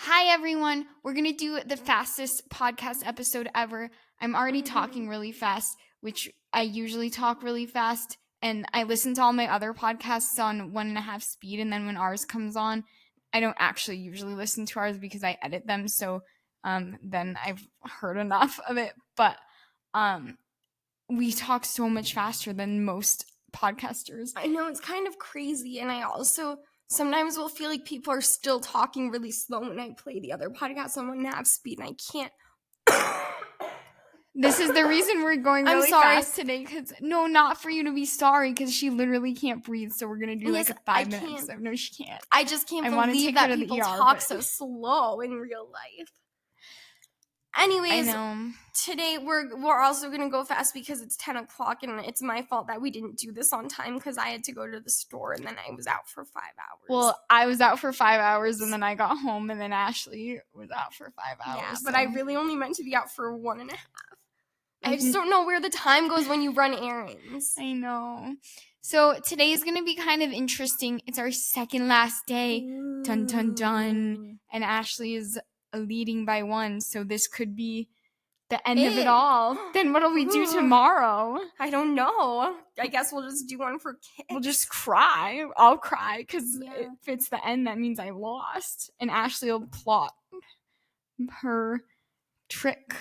Hi, everyone. We're going to do the fastest podcast episode ever. I'm already talking really fast, which I usually talk really fast. And I listen to all my other podcasts on 1.5 speed. And then when ours comes on, I don't actually usually listen to ours because I edit them. So then I've heard enough of it. But we talk so much faster than most podcasters. I know, it's kind of crazy. And I also sometimes will feel like people are still talking really slow when I play the other podcasts on 1.5 speed, and I can't. This is the reason we're going really fast today. No, not for you to be sorry, because she literally can't breathe. So we're gonna do like a 5-minute episode. No, she can't. I just can't believe that people talk so slow in real life. Anyways, I know. Today we're also gonna go fast because it's 10 o'clock and it's my fault that we didn't do this on time because I had to go to the store and then I was out for 5 hours. Well, I was out for 5 hours and then I got home and then Ashley was out for 5 hours. Yeah, but I really only meant to be out for 1.5. I just don't know where the time goes when you run errands. I know. So today is gonna be kind of interesting. It's our second last day. Dun dun dun. And Ashley is leading by 1, so this could be the end of it all. Then what'll we do tomorrow? I don't know. I guess we'll just do one for kids. We'll just cry. I'll cry because if it's the end, that means I lost. And Ashley will plot her trick,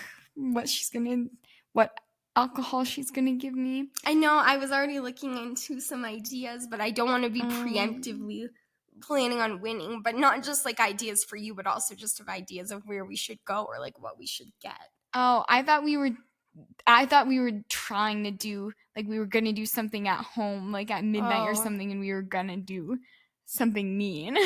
what alcohol she's gonna give me. I know. I was already looking into some ideas, but I don't want to be preemptively planning on winning, but not just like ideas for you, but also just of ideas of where we should go or like what we should get. Oh, I thought we were trying to do, like, we were gonna do something at home, like at midnight or something, and we were gonna do something mean.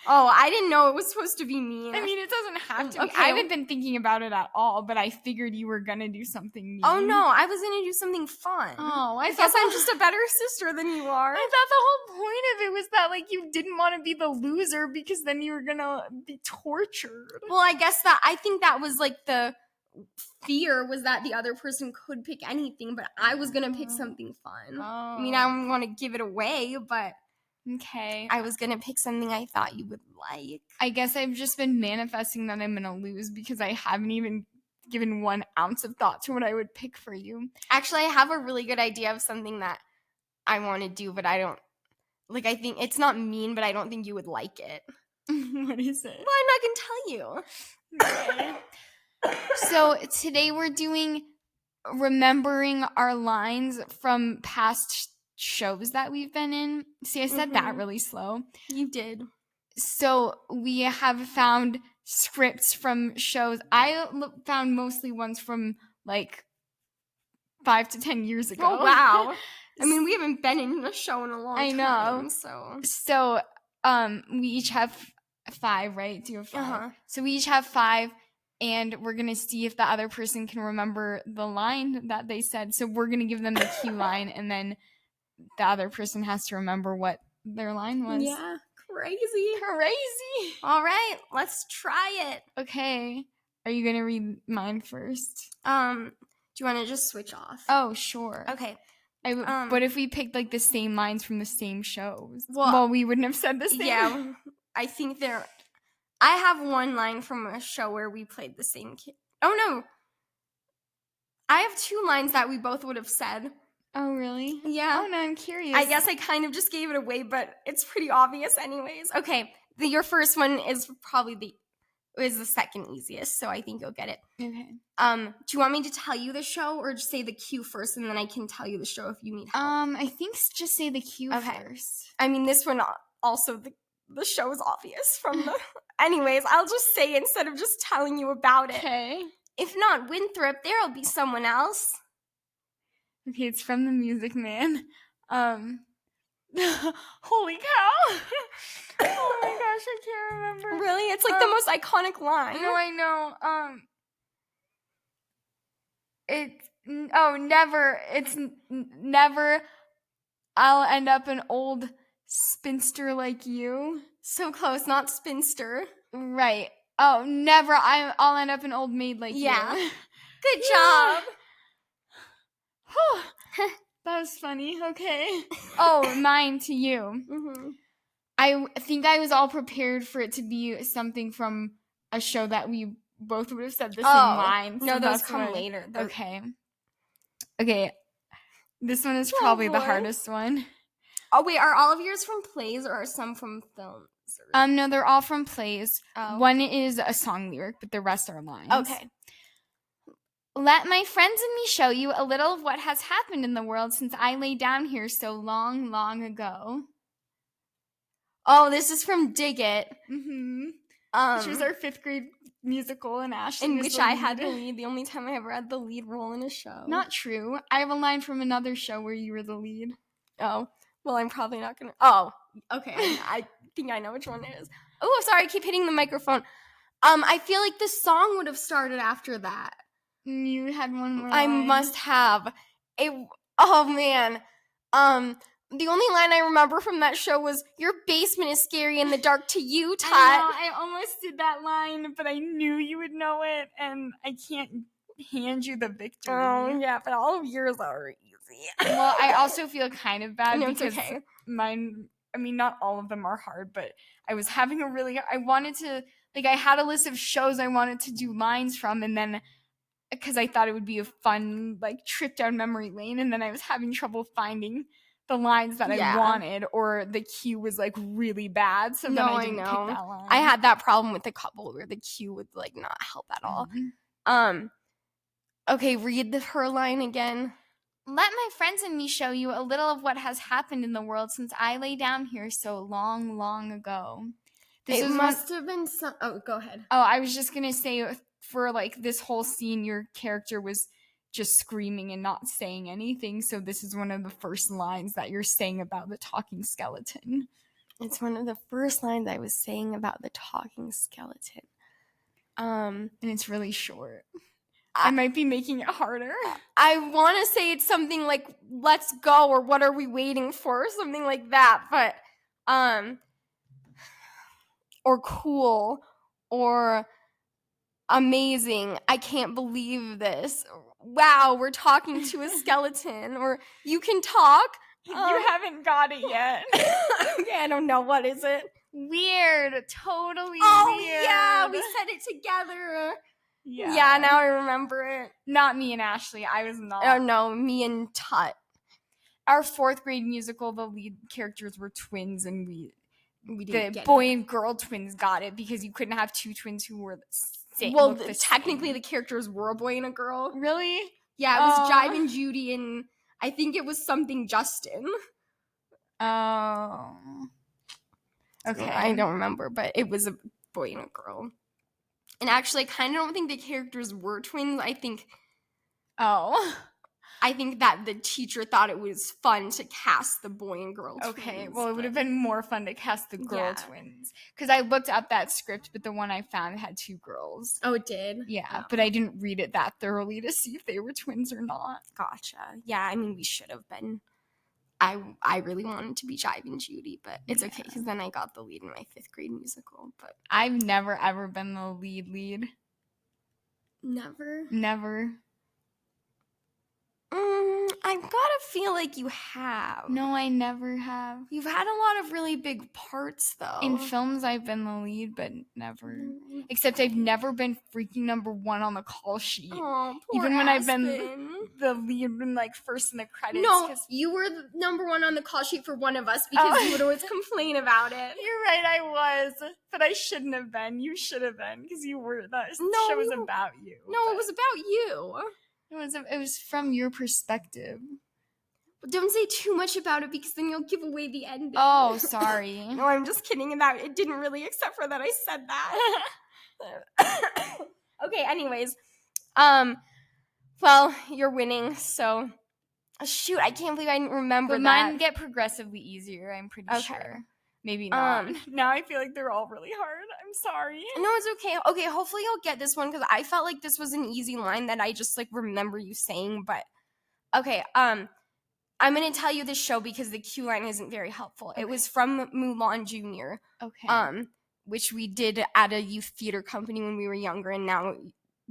Oh, I didn't know it was supposed to be mean. I mean, it doesn't have to be. I haven't been thinking about it at all, but I figured you were gonna do something mean. Oh no, I was gonna do something fun. Oh, I guess I'm just a better sister than you are. I thought the whole point of it was that, like, you didn't want to be the loser because then you were gonna be tortured. Well, I think that was like the fear was that the other person could pick anything, but I was gonna pick something fun. I mean, I don't want to give it away, but okay. I was gonna pick something I thought you would like. I guess I've just been manifesting that I'm gonna lose because I haven't even given 1 ounce of thought to what I would pick for you. Actually, I have a really good idea of something that I want to do, but I don't like. I think it's not mean, but I don't think you would like it. What is it? Well, I'm not gonna tell you. Okay. So today we're doing remembering our lines from past shows that we've been in. See, I said that really slow. You did. So we have found scripts from shows. I found mostly ones from like 5 to 10 years ago. Oh, wow. I mean, we haven't been in a show in a long time. I know. So we each have 5, right? Do you have 5? Uh-huh. So we each have 5. And we're going to see if the other person can remember the line that they said. So we're going to give them the cue line, and then the other person has to remember what their line was. Yeah, crazy. All right, let's try it. Okay. Are you going to read mine first? Do you want to just switch off? Oh, sure. Okay. What if we picked like the same lines from the same shows? Well, we wouldn't have said the same. Yeah, I think I have 1 line from a show where we played the same kid. Oh, no. I have 2 lines that we both would have said. Oh, really? Yeah. Oh, no, I'm curious. I guess I kind of just gave it away, but it's pretty obvious anyways. Okay, your first one is probably the second easiest, so I think you'll get it. Okay. Do you want me to tell you the show or just say the cue first, and then I can tell you the show if you need help? I think just say the cue first. I mean, this one also, the show is obvious from the... Anyways, I'll just say instead of just telling you about it. Okay. If not Winthrop, there'll be someone else. Okay, it's from The Music Man. Holy cow! Oh my gosh, I can't remember. Really? It's like the most iconic line. No, I know. Never. It's never. I'll end up an old spinster like you. So close, not spinster. Right. Oh, never. I'll end up an old maid like you. Yeah. Good job. That was funny. Okay. Oh, mine to you. I think I was all prepared for it to be something from a show that we both would have said the same line. No, so those that's come why- later. Okay. This one is Oh, probably the boy. hardest one. Oh, wait, are all of yours from plays or are some from films? No, they're all from plays. Oh. One is a song lyric, but the rest are lines. Okay. Let my friends and me show you a little of what has happened in the world since I lay down here so long, long ago. Oh, this is from Dig It. Mm-hmm. Which was our 5th grade musical, and Ashley in was which the I had lead. the lead. The only time I ever had the lead role in a show. Not true. I have a line from another show where you were the lead. Oh, well, I'm probably not gonna. Oh, okay. I think I know which one it is. Oh, sorry, I keep hitting the microphone. I feel like the song would have started after that. You had one more I line. must have. Oh man. The only line I remember from that show was "Your basement is scary in the dark to you, Tot." I almost did that line, but I knew you would know it, and I can't hand you the victory. Oh yeah, but all of yours are easy. Well, I also feel kind of bad No, it's because okay. mine, I mean, not all of them are hard, but I was having I wanted to, like, I had a list of shows I wanted to do lines from, and then, because I thought it would be a fun, like, trip down memory lane, and then I was having trouble finding the lines that I wanted, or the cue was, like, really bad, so then I didn't pick that line. I had that problem with a couple where the cue would, like, not help at all. Mm-hmm. Okay, read her line again. Let my friends and me show you a little of what has happened in the world since I lay down here so long, long ago. It must have been some. Oh, go ahead. Oh, I was just gonna say, for like this whole scene, your character was just screaming and not saying anything. So this is one of the first lines that you're saying about the talking skeleton. It's one of the first lines I was saying about the talking skeleton. And it's really short. I might be making it harder. I want to say it's something like "Let's go" or "What are we waiting for?" or something like that, but or "cool" or "amazing." I can't believe this. Wow, we're talking to a skeleton. Or "You can talk." You haven't got it yet. Okay, I don't know. What is it? Weird. Totally weird. Yeah, we said it together. Yeah, now I remember it. Not me and Ashley. I was not. Oh no, me and Tut. Our 4th grade musical, the lead characters were twins, and we didn't the get boy it. and girl twins got it because you couldn't have two twins who were the same. Well, technically the characters were a boy and a girl. Really? Yeah, it was Jive and Judy, and I think it was something Justin. Oh. Okay. I don't remember, but it was a boy and a girl. And actually, I kind of don't think the characters were twins. I think that the teacher thought it was fun to cast the boy and girl twins. Okay, well, it would have been more fun to cast the girl twins. Because I looked up that script, but the one I found had 2 girls. Oh, it did? Yeah, but I didn't read it that thoroughly to see if they were twins or not. Gotcha. Yeah, I mean, we should have been. I really wanted to be Jive and Judy, but it's okay because then I got the lead in my 5th grade musical. But I've never ever been the lead. Never? Never. I've got to feel like you have. No, I never have. You've had a lot of really big parts, though. In films, I've been the lead, but never. Except I've never been freaking number 1 on the call sheet. Oh, even when I've been the lead and like first in the credits. No, you were the number 1 on the call sheet for one of us because you would always complain about it. You're right, I was, but I shouldn't have been. You should have been because you were. That show was about you. No, it was about you. It was from your perspective. But don't say too much about it because then you'll give away the ending. Oh, sorry. No, I'm just kidding. It didn't really, except for that I said that. Okay, anyways. Well, you're winning, so shoot, I can't believe I didn't remember but that. Mine get progressively easier, I'm pretty sure. Maybe not. Now I feel like they're all really hard. I'm sorry. No, it's okay. Okay, hopefully you'll get this one because I felt like this was an easy line that I just like remember you saying, but okay, I'm gonna tell you this show because the cue line isn't very helpful. Okay. It was from Mulan Jr. Okay. Which we did at a youth theater company when we were younger, and now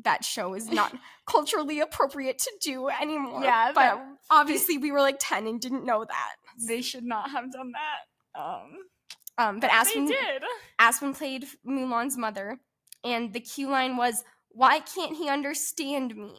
that show is not culturally appropriate to do anymore. Yeah, but obviously we were like 10 and didn't know that. They should not have done that. But Aspen did. Aspen played Mulan's mother, and the cue line was, "Why can't he understand me?"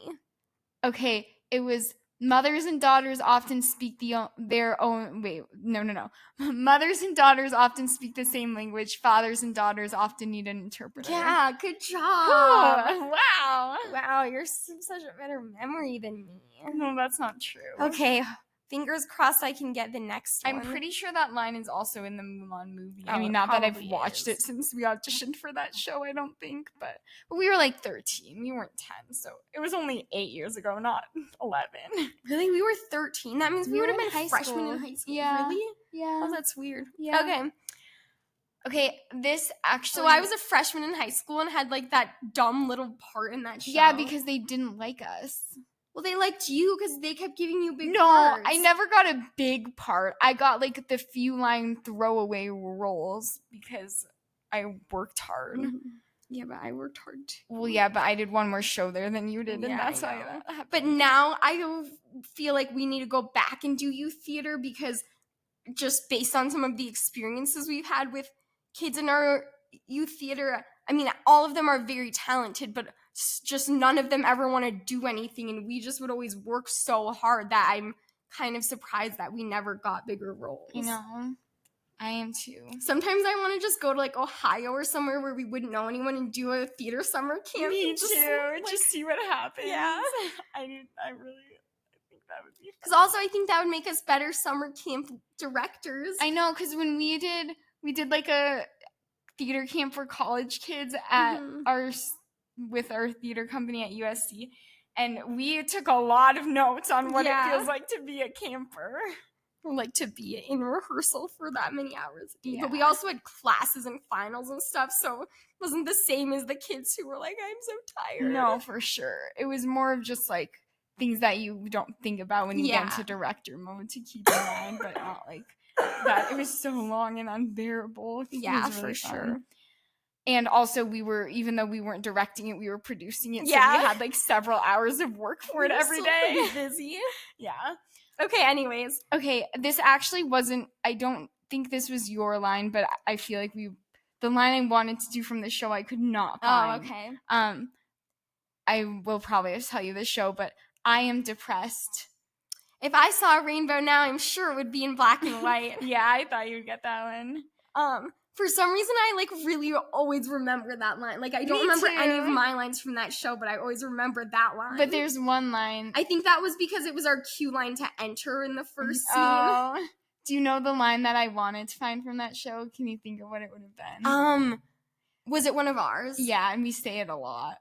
Okay, it was mothers and daughters often speak their own. Wait, no. Mothers and daughters often speak the same language. Fathers and daughters often need an interpreter. Yeah, good Cool. job. Wow. Wow, you're such a better memory than me. No, that's not true. Okay, fingers crossed I can get the next one. I'm pretty sure that line is also in the Mulan movie. Oh, I mean, it not that I've probably watched it is. since we auditioned for that show, I don't think, but we were like 13. We weren't 10, so it was only 8 years ago, not 11. Really? We were 13? That means we We would were have in been high freshmen school. in high school. Yeah. Really? Yeah. Oh, that's weird. Yeah. Okay. Okay, this actually. So I was a freshman in high school and had like that dumb little part in that show. Yeah, because they didn't like us. well, they liked you because they kept giving you big No, parts. I never got a big part. I got like the few line throwaway roles because I worked hard. Mhm. Yeah, but I worked hard too. Well, yeah, but I did one more show there than you did, and Yeah, that's I why know. that happened. But now I feel like we need to go back and do youth theater because just based on some of the experiences we've had with kids in our youth theater, I mean, all of them are very talented, but just none of them ever want to do anything. And we just would always work so hard that I'm kind of surprised that we never got bigger roles. You know, I am too. Sometimes I want to just go to like Ohio or somewhere where we wouldn't know anyone and do a theater summer camp. Me and too. like- Just see what happens. Yeah. I think that would be. Because also I think that would make us better summer camp directors. I know, because when we did like a theater camp for college kids at Mhm. with our theater company at USC, and we took a lot of notes on what Yeah. it feels like to be a camper. Like to be in rehearsal for that many hours a day. But we Yeah. also had classes and finals and stuff, so it wasn't the same as the kids who were like, I'm so tired. No, for sure. It was more of just like things that you don't think about when you get Yeah. into director mode to keep in mind, but not like that. It was so long and unbearable. It Yeah, was really for fun. sure. And also, even though we weren't directing it, we were producing it. So Yeah. we had like several hours of work for it We were every so day. pretty busy. Yeah. Okay, anyways. Okay, this actually wasn't, I don't think this was your line, but I feel like the line I wanted to do from the show, I could not find. Oh, okay. I will probably tell you the show, but I am depressed. If I saw a rainbow now, I'm sure it would be in black and white. Yeah, I thought you'd get that one. For some reason, I like really always remember that line. Like I don't Me remember any of too. my lines from that show, but I always remember that line. But there's one line. I think that was because it was our cue line to enter in the first scene. Oh. Do you know the line that I wanted to find from that show? Can you think of what it would have been? Was it one of ours? Yeah, and we say it a lot.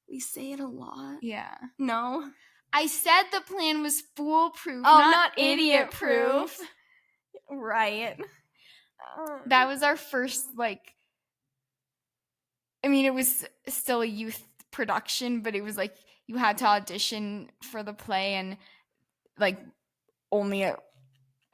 We say it a lot. Yeah. No. I said the plan was foolproof, Oh, not idiot-proof. Right. That was our first, like, I mean, it was still a youth production, but it was like you had to audition for the play, and like only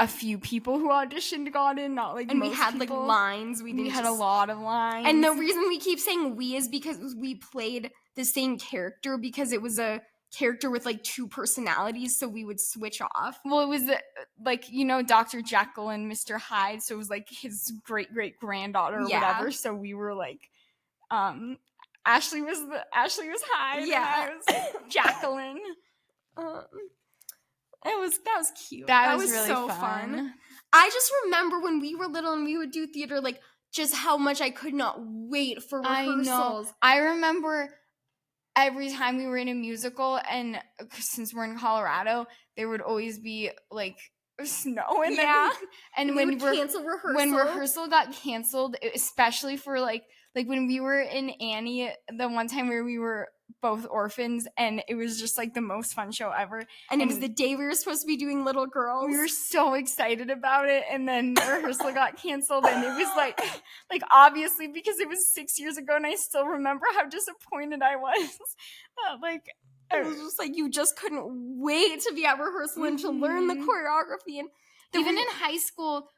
a few people who auditioned got in, not like and most we had people. like lines. We We had a lot of lines. And the reason we keep saying we is because we played the same character because it was a character with like two personalities, so we would switch off. Well, it was like, Dr. Jekyll and Mr. Hyde, so it was like his great granddaughter or Yeah. whatever. So we were like, Ashley was Hyde, Yeah. and I was Jacqueline. That was cute. That was really so fun. I just remember when we were little and we would do theater, like just how much I could not wait for rehearsals. I remember every time we were in a musical, and since we're in Colorado, there would always be like snow, and Yeah. and We when would cancel rehearsal. when rehearsal got canceled, especially for like when we were in Annie, the one time where we were both orphans, and it was just like the most fun show ever. and it was and- the day we were supposed to be doing Little Girls. We were so excited about it, and then the rehearsal got canceled, and it was like obviously because it was 6 years ago, and I still remember how disappointed I was. It was just like you just couldn't wait to be at rehearsal and to learn the Mhm. choreography. And Even in high school,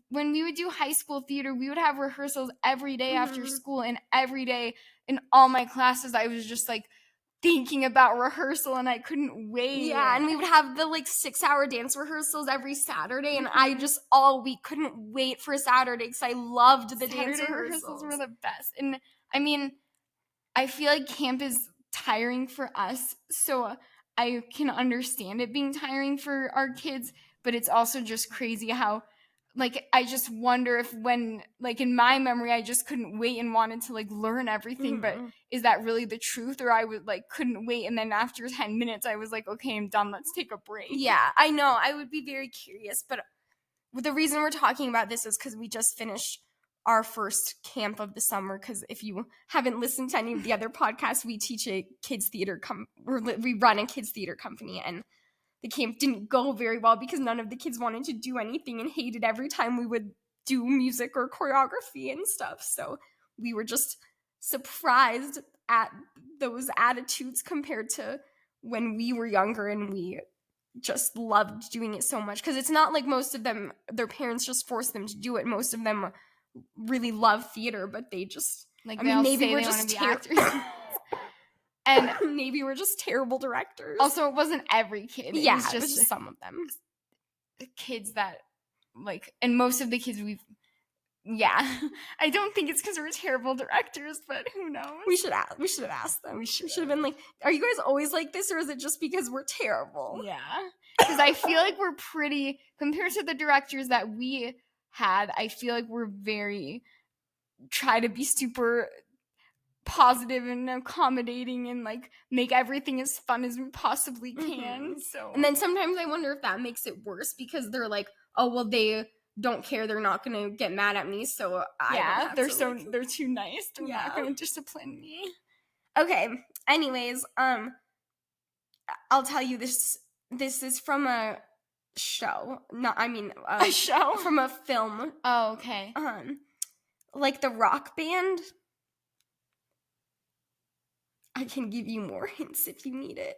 when we would do high school theater, we would have rehearsals every day after Mhm. school, and every day in all my classes, I was just like thinking about rehearsal and I couldn't wait. Yeah, and we would have the 6-hour dance rehearsals every Saturday, and I just all week couldn't wait for Saturday because I loved the dance Saturday rehearsals. were the best. And I mean, I feel like camp is tiring for us, so I can understand it being tiring for our kids, but it's also just crazy how I just wonder if when in my memory I just couldn't wait and wanted to learn everything, but is that really the truth? Or I would couldn't wait, and then after 10 minutes I was like, okay, I'm done, let's take a break. Yeah, I know. I would be very curious, but the reason we're talking about this is because we just finished our first camp of the summer, because if you haven't listened to any of the other podcasts, we teach a kids theater we run a kids theater company, and the camp didn't go very well because none of the kids wanted to do anything and hated every time we would do music or choreography and stuff. So we were just surprised at those attitudes compared to when we were younger and we just loved doing it so much. Because it's not like most of them, their parents just forced them to do it. Most of them really love theater, but they just maybe we're just actors. And maybe we're just terrible directors. Also, it wasn't every kid. It was just some of them. Kids that and most of the kids I don't think it's because we're terrible directors, but who knows? We should have asked them. We should have been like, are you guys always like this, or is it just because we're terrible? Yeah. Because I feel like we're pretty, compared to the directors that we had, I feel like we're very, try to be super positive and accommodating and make everything as fun as we possibly can. So, and then sometimes I wonder if that makes it worse because they're like, oh well, they don't care, they're not gonna get mad at me, so they're too nice, they're not gonna discipline me. Okay, anyways, I'll tell you, this is from a show, a show from a film. Oh, okay. The Rock Band. I can give you more hints if you need it.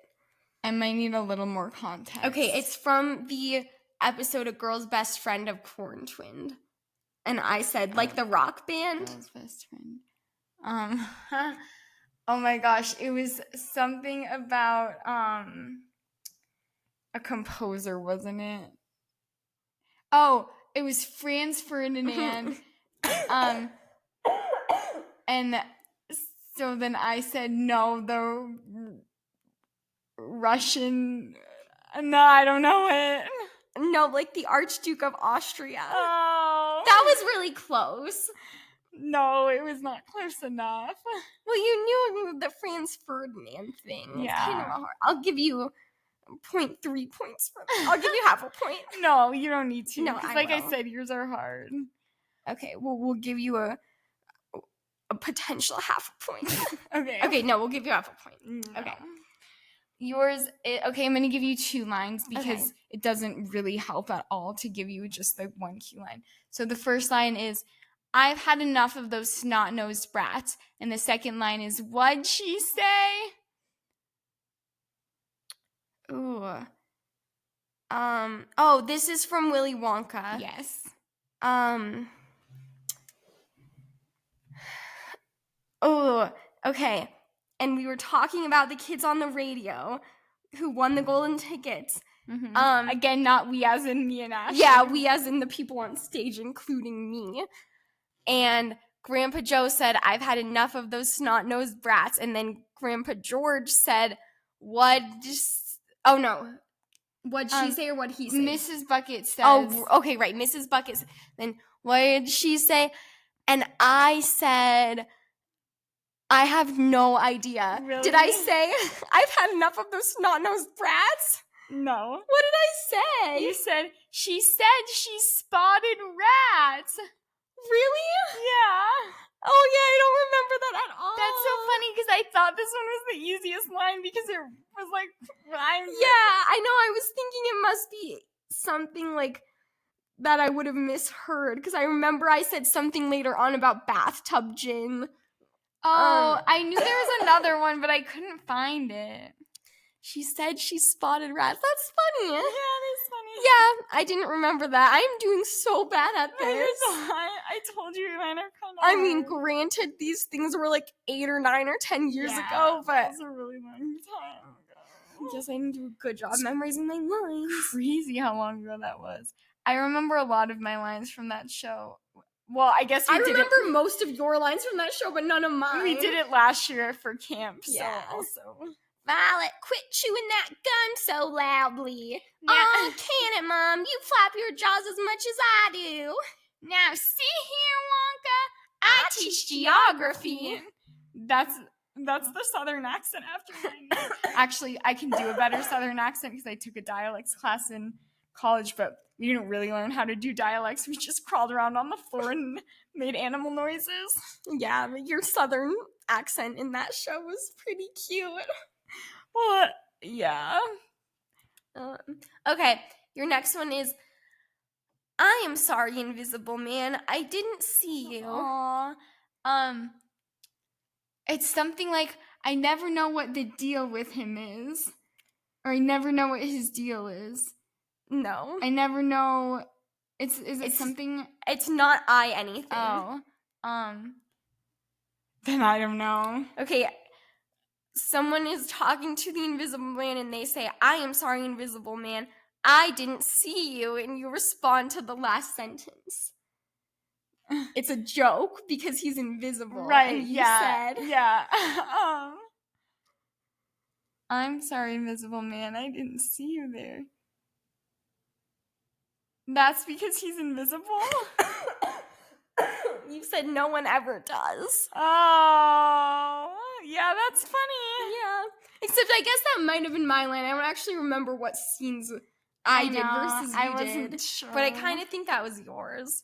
I might need a little more context. Okay, it's from the episode A Girl's Best Friend of Corn Twinned. And I said, the Rock Band. Girl's Best Friend. Oh my gosh, it was something about a composer, wasn't it? Oh, it was Franz Ferdinand. And so then I said, no, the Russian, no, I don't know it. No, the Archduke of Austria. Oh. That was really close. No, it was not close enough. Well, you knew the Franz Ferdinand thing. Yeah. It's kind of hard. I'll give you 0.3 points for that. I'll give you half a point. No, you don't need to. No, I said, yours are hard. Okay, well, we'll give you a potential half a point. Okay. Okay, no, we'll give you half a point. No. Okay. Yours, okay, I'm going to give you 2 lines because it doesn't really help at all to give you just one key line. So the first line is, I've had enough of those snot-nosed brats. And the second line is, what'd she say? Ooh. This is from Willy Wonka. Yes. Oh, okay. And we were talking about the kids on the radio who won the golden tickets. Mm-hmm. Again, not we as in me and Ash. Yeah, we as in the people on stage, including me. And Grandpa Joe said, I've had enough of those snot-nosed brats. And then Grandpa George said, what'd she say or what'd he say? Mrs. Bucket says. Oh, okay, right. Mrs. Bucket. Then what did she say? And I said, I have no idea. Really? Did I say, I've had enough of those snot-nosed brats? No. What did I say? You said, she spotted rats. Really? Yeah. Oh, yeah, I don't remember that at all. That's so funny because I thought this one was the easiest line because it was rhymes. Yeah, I know. I was thinking it must be something that I would have misheard because I remember I said something later on about bathtub gin. Oh, I knew there was another one, but I couldn't find it. She said she spotted rats. That's funny. Yeah, that's funny. Yeah, I didn't remember that. I'm doing so bad at this. I told you mine are kind of I mean, granted, these things were like 8 or 9 or 10 years ago, but that was a really long time ago. I guess I didn't do a good job memorizing my lines. Crazy how long ago that was. I remember a lot of my lines from that show. Well, I guess we I did remember it. most of your lines from that show, but none of mine. We did it last year for camp, Yeah. so also. Violet, quit chewing that gum so loudly. Now- Oh, you can it, Mom. You flap your jaws as much as I do. Now, see here, Wonka, I teach geography. That's the Southern accent after mine. Actually, I can do a better Southern accent because I took a dialects class in college, but we didn't really learn how to do dialects. We just crawled around on the floor and made animal noises. Yeah, but your Southern accent in that show was pretty cute. Well, yeah. Okay, your next one is, I am sorry, Invisible Man. I didn't see you. Aww. It's something like, I never know what the deal with him is. Or I never know what his deal is. No. I never know. Is it something? It's not I anything. Oh. Then I don't know. Okay. Someone is talking to the Invisible Man and they say, I am sorry, Invisible Man. I didn't see you. And you respond to the last sentence. It's a joke because he's invisible. Right, And you yeah. said, Yeah. I'm sorry, Invisible Man. I didn't see you there. That's because he's invisible? You said no one ever does. Oh. Yeah, that's funny. Yeah. Except I guess that might have been my line. I don't actually remember what scenes I did know, versus I you wasn't did. sure. But I kind of think that was yours.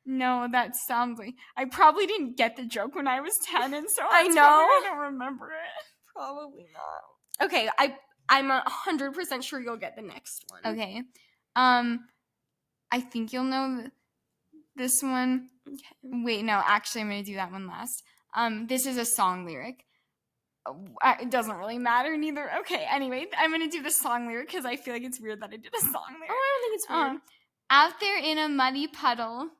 No, that sounds like I probably didn't get the joke when I was 10, and so I that's know. why I don't remember it. Probably not. Okay, I'm 100% sure you'll get the next one. Okay. I think you'll know this one. Okay. Wait, no, actually I'm going to do that one last. This is a song lyric. It doesn't really matter neither. Okay, anyway, I'm going to do the song lyric because I feel like it's weird that I did a song lyric. Oh, I don't think it's weird. Out there in a muddy puddle.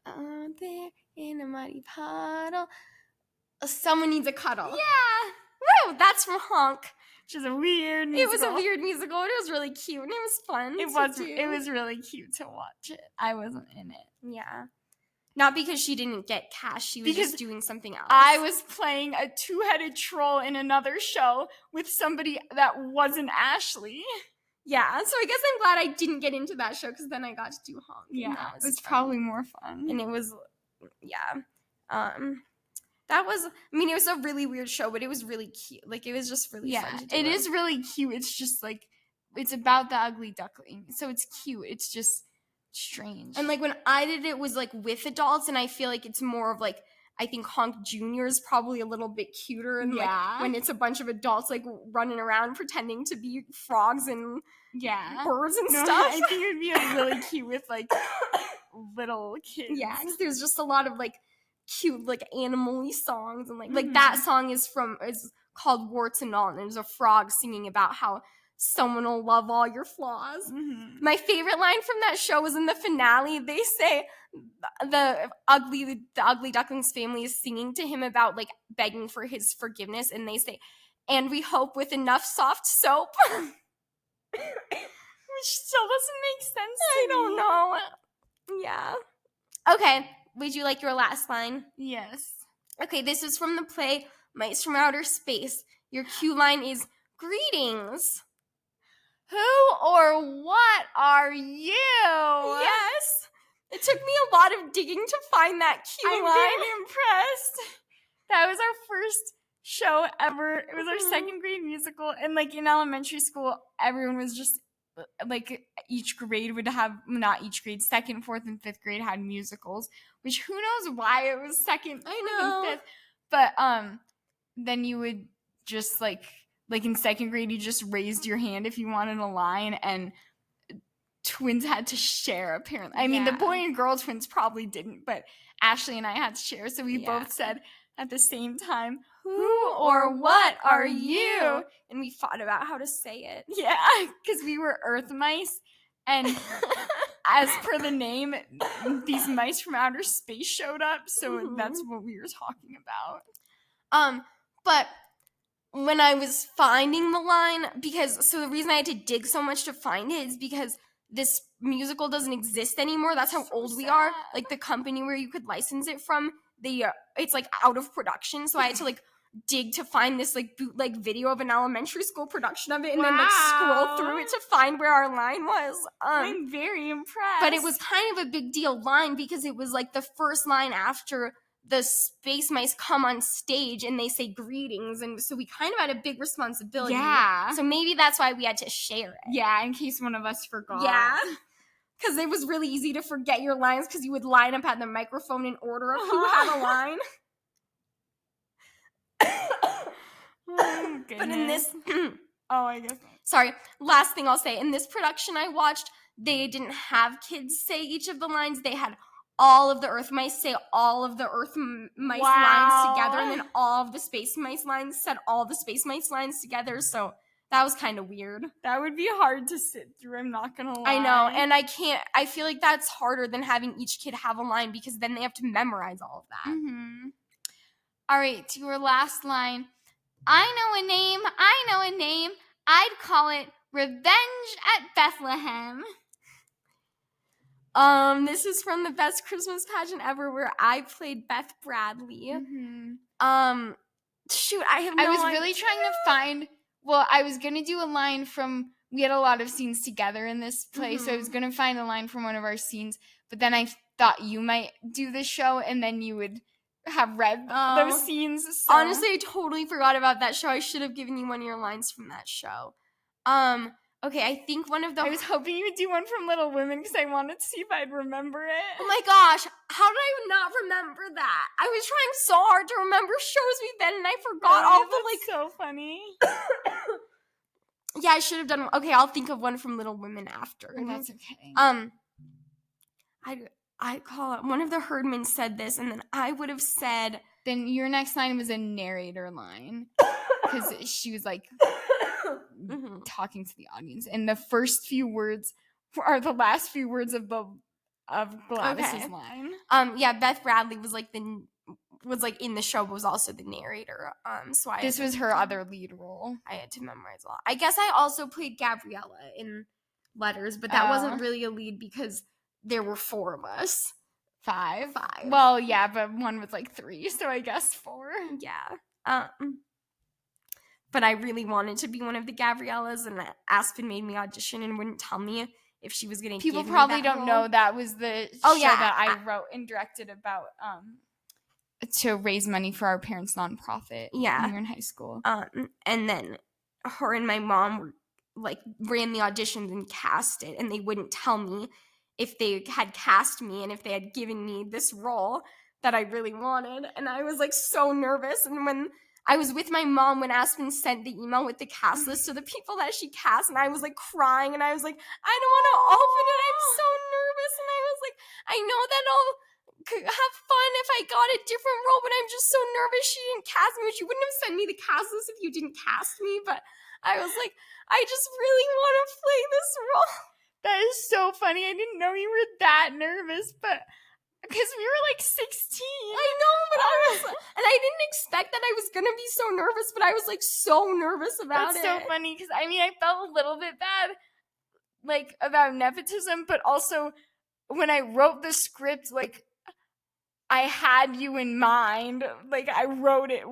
Out there in a muddy puddle. Someone needs a cuddle. Yeah. Woo! That's from Honk. Which is a weird It musical. was a weird musical, and it was really cute, and it was fun. It was really cute to watch it. I wasn't in it. Yeah. Not because she didn't get cash, she was Because just doing something else. I was playing a two-headed troll in another show with somebody that wasn't Ashley. Yeah, so I guess I'm glad I didn't get into that show because then I got to do Honk. Yeah, that it was fun. probably more fun. And it was, yeah. That was, I mean, it was a really weird show, but it was really cute. Like, it was just really fun to do. It is really cute. It's just like, it's about the ugly duckling. So it's cute. It's just strange. And like when I did it was like with adults, and I feel like it's more of like, I think Honk Jr. is probably a little bit cuter, and like when it's a bunch of adults like running around pretending to be frogs and birds and stuff. I think it would be like, really cute with like little kids. Yeah, 'cause there's just a lot of like cute like animal-y songs, and like that song is called Warts and All, and there's a frog singing about how someone will love all your flaws. My favorite line from that show was in the finale. They say the ugly duckling's family is singing to him about like begging for his forgiveness, and they say, and we hope with enough soft soap. Which still doesn't make sense to I me. don't know. Yeah. Okay, would you like your last line? Yes. Okay, this is from the play Mice from Outer Space. Your cue line is, greetings. Who or what are you? Yes. It took me a lot of digging to find that cue I'm line. very impressed. That was our first show ever. It was our second grade musical. And like in elementary school, everyone was just like, each grade would have, not each grade, second, fourth, and fifth grade had musicals, which who knows why it was second, I fourth, know. and fifth. But then you would just like in second grade, you just raised your hand if you wanted a line, and twins had to share, apparently. I mean, the Yeah. boy and girl twins probably didn't, but Ashley and I had to share, so we Yeah. both said, at the same time. Who or what are you? And we fought about how to say it. Yeah, because we were earth mice, and as per the name, these mice from outer space showed up, so that's what we were talking about. But when I was finding the line, the reason I had to dig so much to find it is because this musical doesn't exist anymore. That's how old we are. Like, the company where you could license it from, it's like out of production, so I had to like dig to find this like bootleg video of an elementary school production of it, and then like scroll through it to find where our line was. I'm very impressed. But it was kind of a big deal line because it was like the first line after the space mice come on stage and they say greetings, and so we kind of had a big responsibility. Yeah. So maybe that's why we had to share it. Yeah, in case one of us forgot. Yeah. Because it was really easy to forget your lines because you would line up at the microphone in order of who had a line. Oh, but in this... I guess. Sorry, last thing I'll say. In this production I watched, they didn't have kids say each of the lines. They had all of the Earth mice say all of the Earth mice lines together, and then all of the Space mice lines said all the Space mice lines together, so that was kind of weird. That would be hard to sit through, I'm not gonna lie. I know, and I feel like that's harder than having each kid have a line because then they have to memorize all of that. Mm-hmm. All right, to your last line. I know a name, I'd call it Revenge at Bethlehem. This is from the Best Christmas Pageant Ever where I played Beth Bradley. Mm-hmm. Shoot, I have no idea. I was really trying to find, I was going to do a line from, we had a lot of scenes together in this play, so I was going to find a line from one of our scenes, but then I thought you might do the show, and then you would have read those scenes. So. Honestly, I totally forgot about that show. I should have given you one of your lines from that show. Okay, I think one of the... I was hoping you would do one from Little Women because I wanted to see if I'd remember it. Oh my gosh, how did I not remember that? I was trying so hard to remember shows we've been in, and I forgot all the, like... so funny. Yeah, I should have done... Okay, I'll think of one from Little Women after. That's okay. I call it... One of the Herdmans said this, and then I would have said... Then your next line was a narrator line. Because she was, like... talking to the audience, and the first few words are the last few words of Gladys's line. Yeah, Beth Bradley was like in the show, but was also the narrator. So this was her other lead role. I had to memorize a lot. I guess I also played Gabriella in Letters, but that wasn't really a lead because there were 4 of us. 5. Well, yeah, but one was like 3, so I guess 4. Yeah. But I really wanted to be one of the Gabriellas, and Aspen made me audition and wouldn't tell me if she was going to give me that People probably don't role. know that was the show that I wrote and directed about to raise money for our parents' nonprofit when we were in high school. And then her and my mom ran the auditions and cast it, and they wouldn't tell me if they had cast me and if they had given me this role that I really wanted. And I was like so nervous, and when I was with my mom when Aspen sent the email with the cast list to the people that she cast, and I was like crying, and I was like, I don't want to open it. I'm so nervous. And I was like, I know that I'll have fun if I got a different role, but I'm just so nervous she didn't cast me. She wouldn't have sent me the cast list if you didn't cast me. But I was like, I just really want to play this role. That is so funny. I didn't know you were that nervous, but... Because we were like 16. I know, but I was... And I didn't expect that I was going to be so nervous, but I was like so nervous about it. That's so funny, because I mean, I felt a little bit bad, like, about nepotism, but also when I wrote the script, like, I had you in mind. Like, I wrote it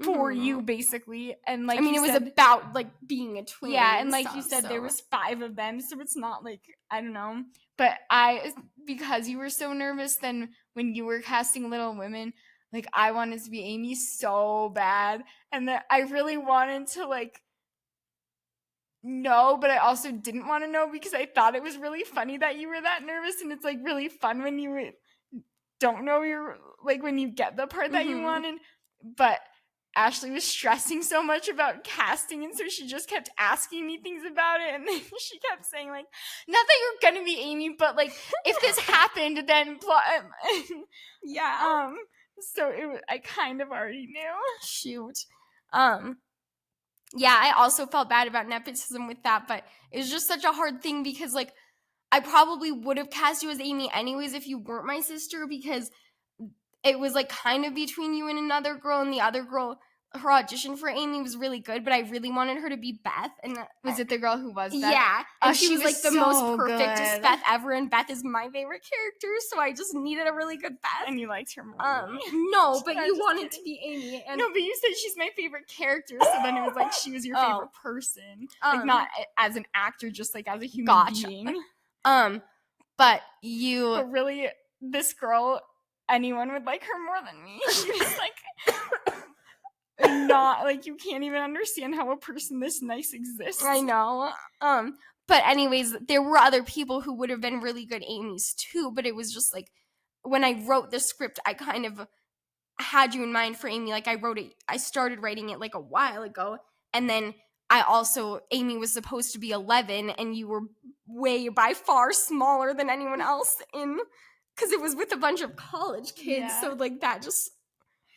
for you, basically. And like, I mean, it was about, like, being a twin. Yeah, and like you said, there was 5 of them, so it's not like, I don't know. But because you were so nervous, then when you were casting Little Women, like, I wanted to be Amy so bad. And that I really wanted to, like, know, but I also didn't want to know because I thought it was really funny that you were that nervous. And it's, like, really fun when you don't know when you get the part that you wanted. But Ashley was stressing so much about casting, and so she just kept asking me things about it, and then she kept saying, like, not that you're gonna be Amy, but, like, if this happened, then So I kind of already knew. Shoot. Yeah, I also felt bad about nepotism with that, but it was just such a hard thing because, like, I probably would have cast you as Amy anyways if you weren't my sister, because it was like kind of between you and another girl, and the other girl, her audition for Amy was really good, but I really wanted her to be Beth. And Was it the girl who was Beth? Yeah, and she was like the most so perfectest good. Beth ever, and Beth is my favorite character, so I just needed a really good Beth. And you liked her more. No, but I'm you just wanted kidding. to be Amy. And No, but you said she's my favorite character, so then it was like she was your favorite person. Like, not as an actor, just like as a human being. But you. But really, this girl, anyone would like her more than me. She was like, not like, you can't even understand how a person this nice exists. I know. But anyways, there were other people who would have been really good Amy's too, but it was just like, when I wrote the script, I kind of had you in mind for Amy. Like, I started writing it like a while ago, and then Amy was supposed to be 11, and you were way by far smaller than anyone else because it was with a bunch of college kids, Yeah. so like that just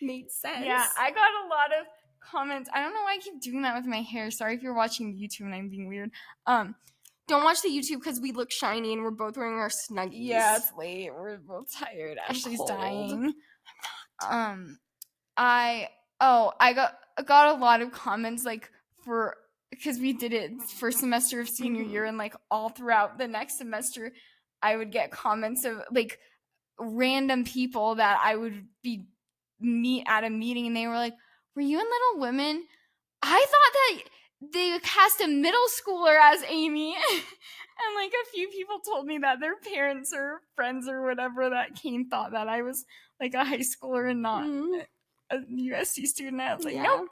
made sense. Yeah, I got a lot of comments. I don't know why I keep doing that with my hair. Sorry if you're watching YouTube and I'm being weird. Don't watch the YouTube because we look shiny and we're both wearing our Snuggies. Yeah, it's late. We're both tired. Ashley's cold. dying. I got a lot of comments like because we did it first semester of senior year, and like all throughout the next semester I would get comments of like random people that I would meet at a meeting, and they were like, "Were you in Little Women? I thought that they cast a middle schooler as Amy." And like a few people told me that their parents or friends or whatever that came thought that I was like a high schooler and not a USC student. I was like, nope,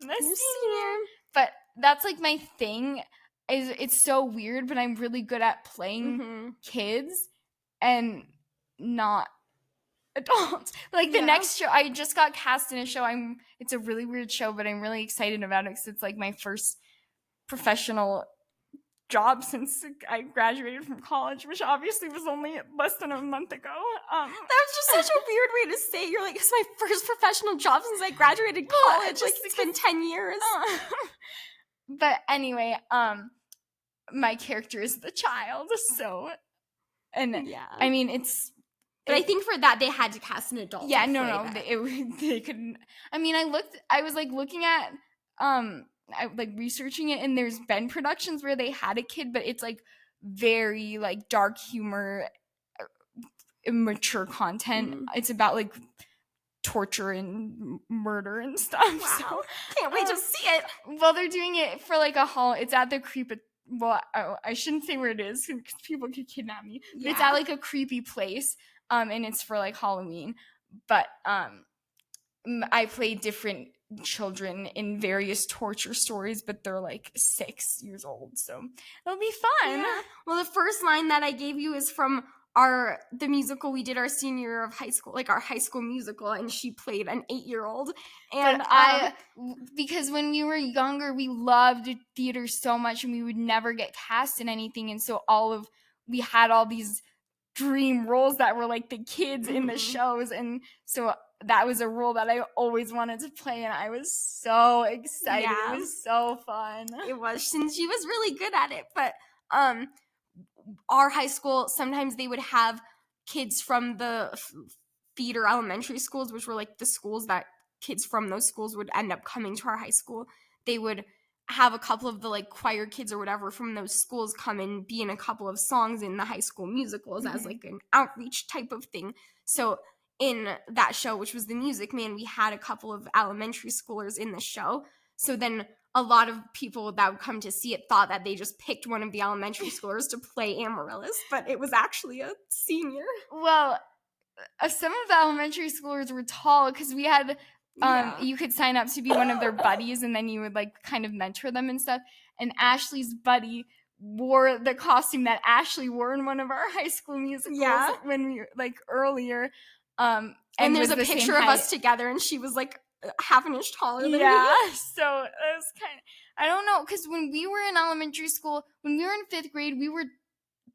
I'm a senior. But that's like my thing. It's so weird, but I'm really good at playing kids and not adults. Like the next show, I just got cast in a show. It's a really weird show, but I'm really excited about it because it's like my first professional job since I graduated from college, which obviously was only less than a month ago. That was just such a weird way to say it. You're like, it's my first professional job since I graduated college. Like, it's been 10 years. But anyway, my character is the child, so, and I mean, but I think for that they had to cast an adult. Yeah, no, they couldn't. I mean, I was like looking at, like researching it, and there's been productions where they had a kid, but it's like very like dark humor, immature content. It's about like torture and murder and stuff. Wow. So can't wait to see it. Well, they're doing it for like a hall. It's at the I shouldn't say where it is because people could kidnap me. But it's at like a creepy place, and it's for like Halloween. But I play different children in various torture stories, but they're like 6 years old, so it'll be fun. Yeah. Well, the first line that I gave you is from the musical we did our senior year of high school, like our high school musical, and she played an 8-year-old. And because when we were younger, we loved theater so much, and we would never get cast in anything, and so we had all these dream roles that were like the kids in the shows, and so that was a role that I always wanted to play, and I was so excited. Yeah. It was so fun. It was, since she was really good at it. But our high school, sometimes they would have kids from the feeder elementary schools, which were like the schools that kids from those schools would end up coming to our high school. They would have a couple of the like choir kids or whatever from those schools come and be in a couple of songs in the high school musicals as like an outreach type of thing. So in that show, which was The Music Man, we had a couple of elementary schoolers in the show. So then a lot of people that would come to see it thought that they just picked one of the elementary schoolers to play Amaryllis, but it was actually a senior. Well, some of the elementary schoolers were tall because we had you could sign up to be one of their buddies, and then you would like kind of mentor them and stuff. And Ashley's buddy wore the costume that Ashley wore in one of our high school musicals when we like earlier. And there's a picture of us together, and she was like half an inch taller than me. So it was kind of, I don't know, because when we were in elementary school, when we were in 5th grade, we were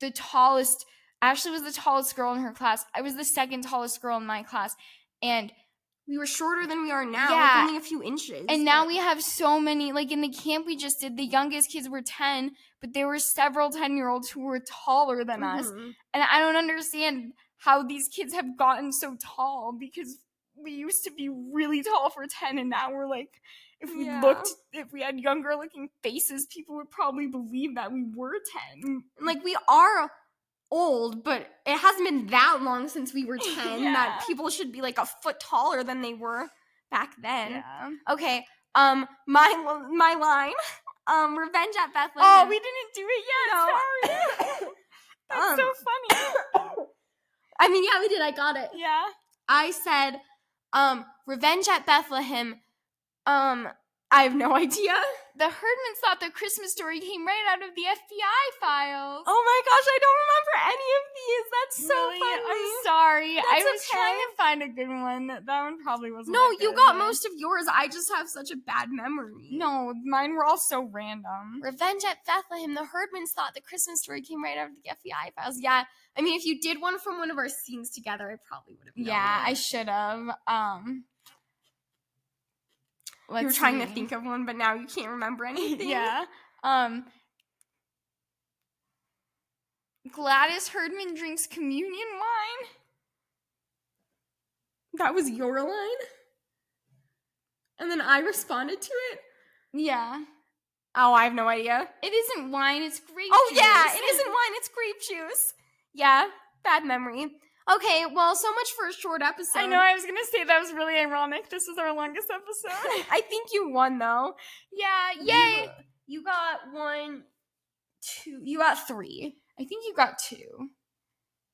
the tallest. Ashley was the tallest girl in her class. I was the second tallest girl in my class, and We were shorter than we are now, Yeah. like only a few inches. And now we have so many, like in the camp we just did, the youngest kids were 10, but there were several 10-year-olds who were taller than us. Mhm. And I don't understand how these kids have gotten so tall, because we used to be really tall for 10, and now we're like, if we had younger looking faces, people would probably believe that we were 10. Like, we are old, but it hasn't been that long since we were 10 Yeah. that people should be like a foot taller than they were back then. Yeah. Okay, my line, Revenge at Bethlehem. Oh, we didn't do it yet. No. Sorry. That's so funny. I mean, yeah, we did. I got it. Yeah. I said, Revenge at Bethlehem. I have no idea. The Herdmans thought the Christmas story came right out of the FBI files. Oh my gosh, I don't remember any of these. That's so Really? funny. I'm sorry. That's I was okay. trying to find a good one. That one probably wasn't. No, that you good, got but- most of yours. I just have such a bad memory. No, mine were all so random. Revenge at Bethlehem. The Herdmans thought the Christmas story came right out of the FBI files. Yeah, I mean, if you did one from one of our scenes together, I probably would have known Yeah, I it. should have. You were trying to think of one, but now you can't remember anything. Yeah. Gladys Herdman drinks communion wine. That was your line? And then I responded to it? Yeah. Oh, I have no idea. It isn't wine, it's grape Oh, juice. yeah, it isn't wine, it's grape juice. Yeah, bad memory. Okay, well, so much for a short episode. I know, I was gonna say that was really ironic. This is our longest episode. I think you won, though. Yeah, yay! You got 1, 2, you got 3. I think you got 2.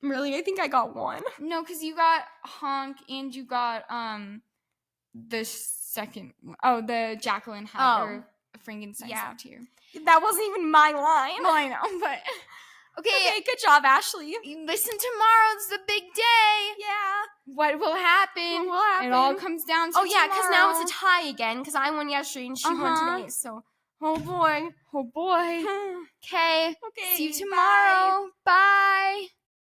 Really? I think I got 1. No, because you got honk and you got the second one. Oh, the Jacqueline hat or Frankenstein Yeah. sack here. That wasn't even my line. Well, I know, but Okay, good job, Ashley. listen tomorrow. It's the big day. Yeah. What will happen? What will happen? It all comes down to Oh, yeah, because now tomorrow. it's a tie again, because I won yesterday and she won Uh-huh. today, so. Oh, boy. Oh boy. Okay. Okay. See you tomorrow. Bye.